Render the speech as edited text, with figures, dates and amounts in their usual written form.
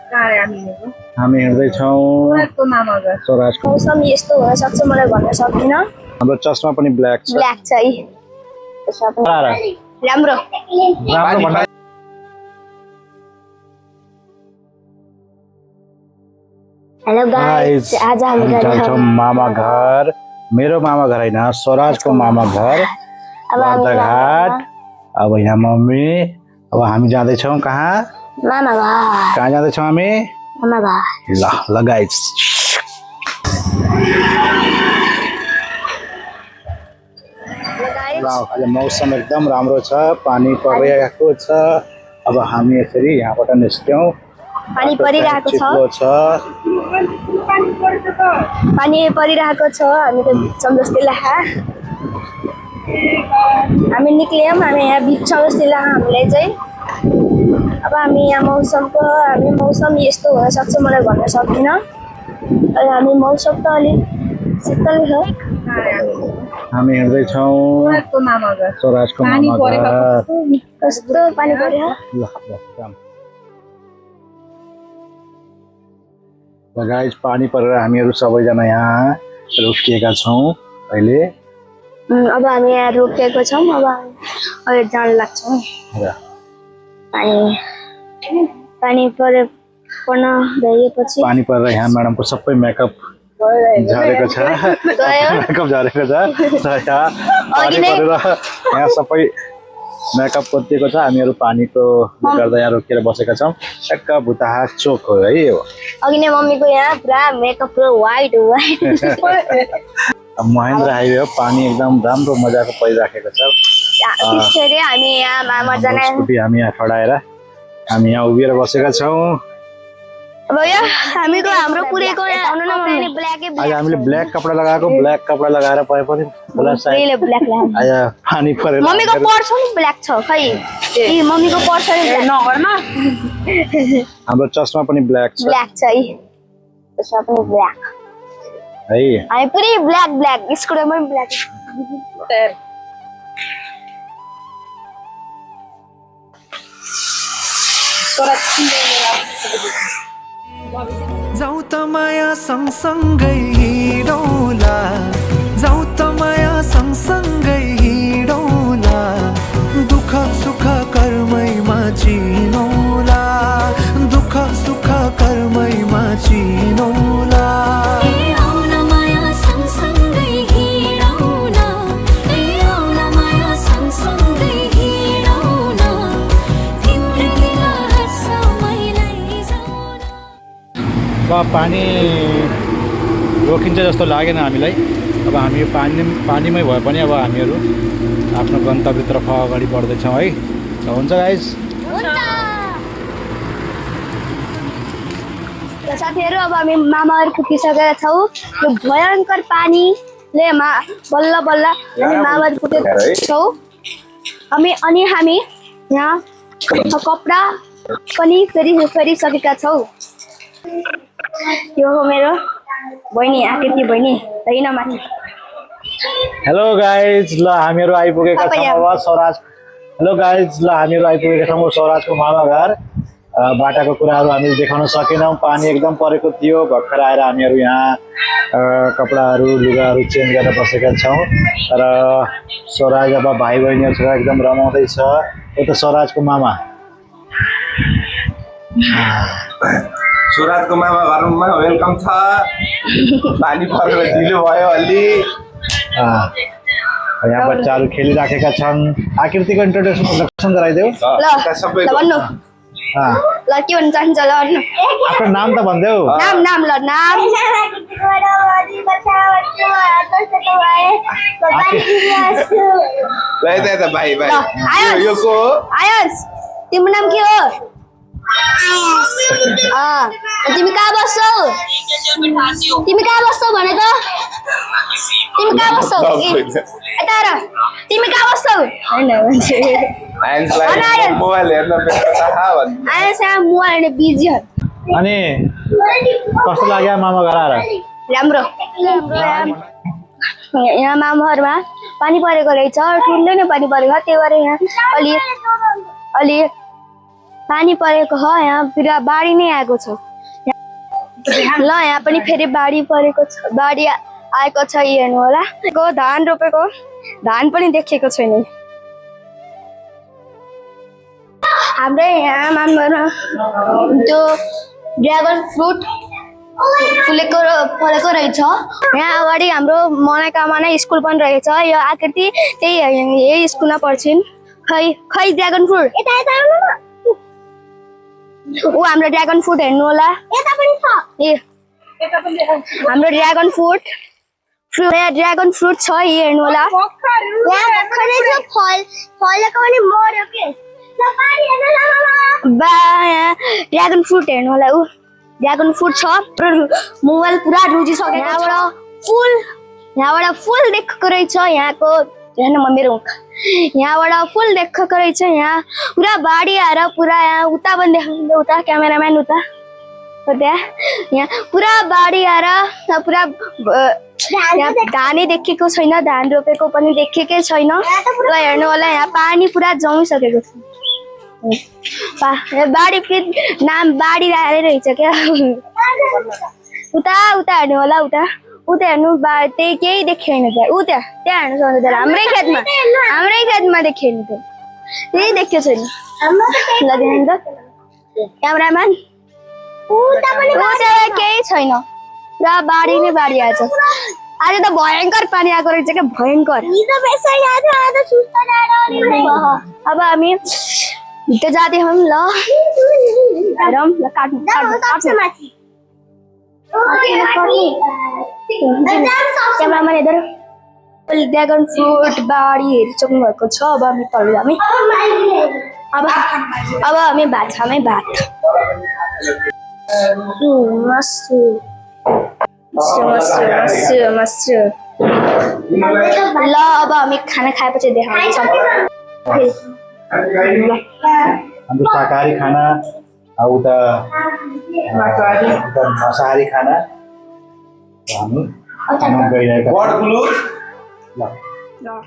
हामी हिँड्दैछौँ स्वराजको। मौसम यस्तो हुन सक्छ मलाई भन्न सक्दिनँ। हाम्रो चस्मा पनि ब्ल्याक छ। ब्ल्याक छ है। राम्रो हेलो गाइस, आज हामी जान्छौँ मामा घर। मेरो मामा घर होइन, स्वराजको मामा घर बाटाघाट। अब यहाँ मम्मी, अब हामी जाँदैछौँ कहाँ? मामा घर। कहाँ जाँदैछौँ हामी? मामा घर। ल गाइस, आज मौसम एकदम राम्रो छ, पानी परिरहेको छ। अब हामी यसरी यहाँबाट निस्क्यौँ। पानी परिरहेको छ। पानी परिरहेको छ। हामी त भिज्छौँ जस्तै लाग्छ। हामी निक्ल्यौँ, हामी यहाँ भिज्छौँ जस्तै लाग्छ हामीलाई चाहिँ। अब हामी यहाँ मौसम यस्तो हुन सक्छ मलाई भन्न सक्दिनँ। हामी मौसम त अलिक शीतल छ। हामी हिँड्दैछौँ स्वराजको मामा घर। कस्तो पानी पर्यो। गाइस, पानी परेर हामीहरू सबैजना यहाँ रोकिएका छौँ अहिले। अब हामी यहाँ रोकिएको छौँ। अब अहिले जान लाग्छौँ। पानी पर्न गएपछि पानी परेर यहाँ म्याडमको सबै मेकअप झरेको छ। मेकअप झरेको छ। पानी परेर यहाँ सबै मेकअप कोतिएको छ। हामीहरू पानीको गर्दा यहाँ रोकिएर बसेका छौँ। एक भुताहा चोक हो है यो। अघि नै मम्मीको यहाँ पुरा मेकअप पुरा व्हाइट महेन्द्र हाइवे हो। पानी एकदम राम्रो मजाको परिराखेको छ। त्यसरी हामी यहाँ मामा जाने स्कुटी हामी यहाँ खडाएर हामी यहाँ उभिएर बसेका छौँ। अब हाम्रो पुरेको आज हामीले ब्ल्याक कपडा लगाएको। ब्ल्याक कपडा लगाएर परे पनि पानी परेर मम्मीको पर्स पनि ब्ल्याक छ खै। मम्मीको पर्स नगरमा हाम्रो चस्मा पनि ब्ल्याक छ। ब्ल्याक छ है। चस्मा पनि ब्ल्याक है। हामी पुरै ब्ल्याक स्कुटर पनि ब्ल्याक। जाऊ त माया सँगसँगै हिँडौँला, जाऊ त माया सँगसँगै हिँडौँला, दुःख सुख कर्मैमा चिनौला, दुःख सुख कर्मैमा चिनौला। अब पानी रोकिन्छ जस्तो लागेन हामीलाई। अब हामी पानीमै भए पनि अब हामीहरू आफ्नो गन्तव्यतर्फ अगाडि बढ्दैछौँ है। हुन्छ गाइस। साथीहरू, अब हामी मामा घर पुगिसकेका छौँ। यो भयङ्कर पानीले बल्ल बल्ल मामा घर पुगेका छौँ। अनि हामी यहाँ कपडा पनि फेरिसकेका छौँ। यो हो मेरो बहिनी, आकृति बहिनी होइन माथि। हेलो गाइज, ल हामीहरू आइपुगेका छौँ अब स्वराज। हेलो गाइज, ल हामीहरू आइपुगेका छौँ स्वराजको मामा घर। बाटाको कुराहरू हामीले देखाउन सकेनौँ। पानी एकदम परेको थियो। भर्खर आएर हामीहरू यहाँ कपडाहरू लुगाहरू चेन्ज गरेर बसेका छौँ। र स्वराज अब भाइ बहिनीहरूसँग एकदम रमाउँदैछ। यो त स्वराजको मामा। स्वराजको मामा घरमा वेलकम छ। पानी परेर ढिलो भयो अलि। यहाँ बच्चाहरू खेलिराखेका छन्। आकृतिको इन्ट्रोडक्सन गराइदेऊ। भन्नु ल के भन्न चाहन्छ ल भन्नु। आफ्नो नाम त भनिदेऊ। नाम ल नाम। आयस, तिम्रो नाम के हो? तिमी कहाँ बस्छौ? तिमी कहाँ बस्छौ भने त? तिमी कहाँ बस्छौ? यता र। तिमी कहाँ बस्छौ? मोबाइल हेर्न बिजी। अनि कस्तो लाग्यो मामा घर आएर? राम्रो। यहाँ मामा घरमा पानी परेको रहेछ। ठुलो नै पानी परेको। त्यही भएर यहाँ अलि पानी परेको हो यहाँ पुरा बाढी नै आएको छ ल यहाँ पनि फेरि बाढी परेको छ बाढी आएको छ हेर्नु होला धान रोपेको धान पनि देखेको छैन हाम्रै यहाँ माममा त्यो ड्रागन फ्रुट फलेको रहेछ यहाँ अगाडि हाम्रो मनोकामना स्कुल पनि रहेछ यो आकृति त्यही यही स्कुलमा पढ्छिन् खै ड्रागन फ्रुट ऊ हाम्रो ड्रागन फ्रुट हेर्नु होला हाम्रो ड्रागन फ्रुट यहाँ ड्रागन फ्रुट छ हेर्नु होला ड्रागन फ्रुट हेर्नु होला ऊ ड्रागन फ्रुट छ मोबाइल पुरा रुजिसक्यो यहाँबाट फुल देखेको रहेछ यहाँको हेर्नु म मेरो यहाँबाट फुल देखेको रहेछ यहाँ पुरा बाढी आएर पुरा यहाँ उता पनि देखाउँछ उता क्यामेराम्यान उता यहाँ पुरा बाढी आएर पुरा धानै देखेको छैन धान रोपेको पनि देखेकै छैन ल हेर्नु होला यहाँ पानी पुरा जमिसकेको छ बाढी नाम बाढी रहेछ क्या उता उता हेर्नु होला उता उता हेर्नु त्यही केही देखेन त्यहाँ उता त्यहाँ हेर्नु सक्छ हाम्रै खेतमा देखेन त्यही देख्यो छैन ल देख्नु त क्यामेराम्यान उता केही छैन पुरा बाढी नै बाढी आएछ आज त भयङ्कर पानी आएको रहेछ क्या भयङ्कर अब हामी भित्र जाँदैछौँ ल हेरौँ ल काट्नु क्यामेरामा हेरेर ड्रागन फ्रुट बाढी हेरिसक्नु भएको छ अब हामी तल जाने अब हामी भात खामै भात मसु ल अब हामी खाना खाएपछि देखाउँछौँ हाम्रो शाकाहारी खाना उता मांसाहारी खाना हामी गइरहेका छौँ। ल